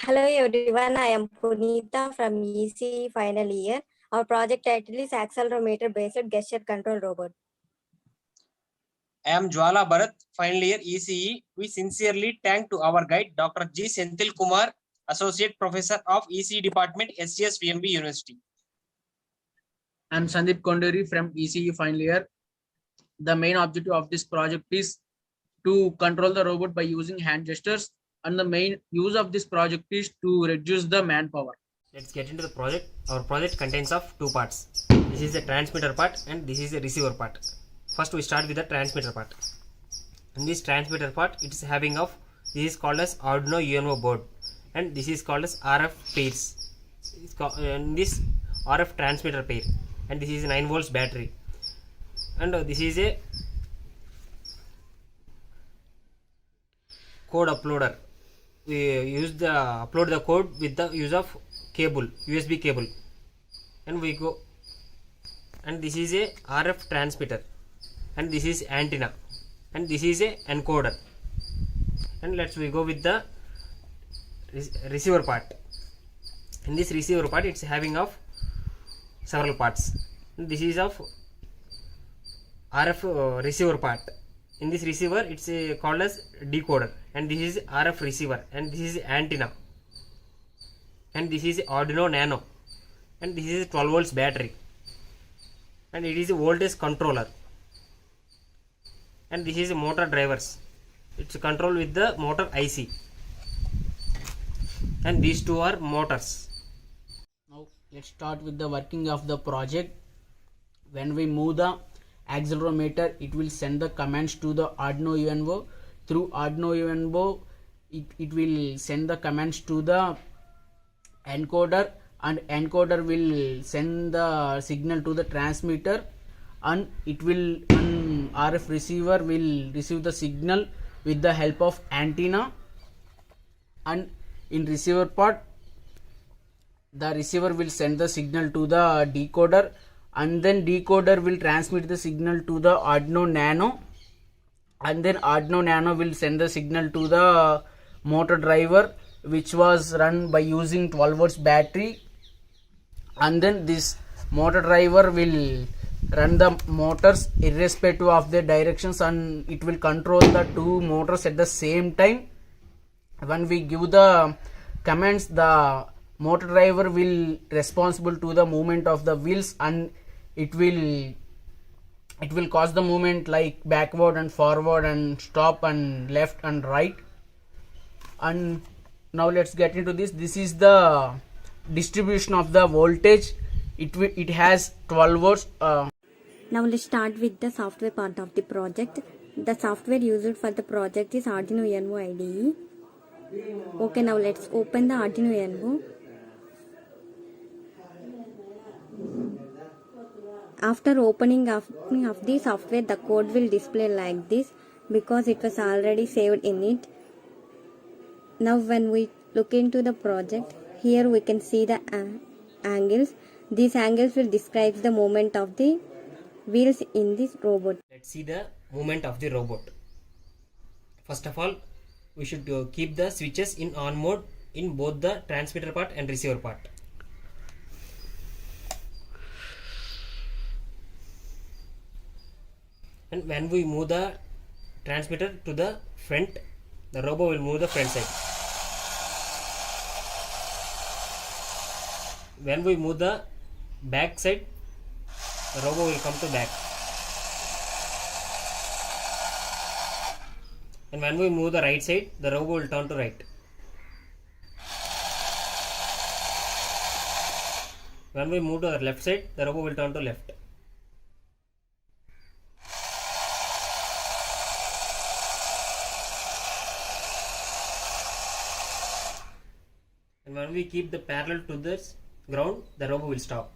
Hello everyone, I am Punita from ECE final year. Our project title is Accelerometer based gesture control robot. I am Jwala Bharat, final year ECE. We sincerely thank to our guide Dr. G. Senthil Kumar, Associate Professor of ECE Department, SGS VMB University. I am Sandeep Konduri from ECE final year. The main objective of this project is to control the robot by using hand gestures, and the main use of this project is to reduce the manpower. Let's get into the project. Our project contains of two parts. This is the transmitter part and this is the receiver part. First we start with the transmitter part. In this transmitter part, it is having of, this is called as Arduino UNO board and this is called as RF pairs. And this RF transmitter pair, and this is a 9 volts battery, and this is a code uploader. We use the upload the code with the use of cable, USB cable, and we go, and this is a RF transmitter, and this is antenna, and this is a encoder. And we go with the receiver part. In this receiver part, it's having of several parts. And this is of RF receiver part. In this receiver, it's called as decoder, and this is RF receiver, and this is antenna, and this is Arduino Nano, and this is 12 volts battery, and it is a voltage controller, and this is motor drivers. It's controlled with the motor IC, and these two are motors. Now let's start with the working of the project. When we move the accelerometer, it will send the commands to the Arduino UNO. Through Arduino UNO, it will send the commands to the encoder, and encoder will send the signal to the transmitter, and RF receiver will receive the signal with the help of antenna. And in receiver part, the receiver will send the signal to the decoder, and then decoder will transmit the signal to the Arduino Nano, and then Arduino Nano will send the signal to the motor driver, which was run by using 12 volts battery, and then this motor driver will run the motors irrespective of their directions, and it will control the two motors at the same time. When we give the commands, the motor driver will responsible to the movement of the wheels, and it will cause the movement like backward and forward and stop and left and right. And now let's get into this. This is the distribution of the voltage. It has 12 volts. Now let's start with the software part of the project. The software used for the project is Arduino UNO IDE. Okay, now let's open the Arduino UNO. After opening of the software, the code will display like this because it was already saved in it. Now when we look into the project, here we can see the angles. These angles will describe the movement of the wheels in this robot. Let's see the movement of the robot. First of all, we should keep the switches in on mode in both the transmitter part and receiver part. And when we move the transmitter to the front, the robot will move the front side. When we move the back side, the robot will come to back. And when we move the right side, the robot will turn to right. When we move to the left side, the robot will turn to left. And when we keep the parallel to this ground, the robot will stop.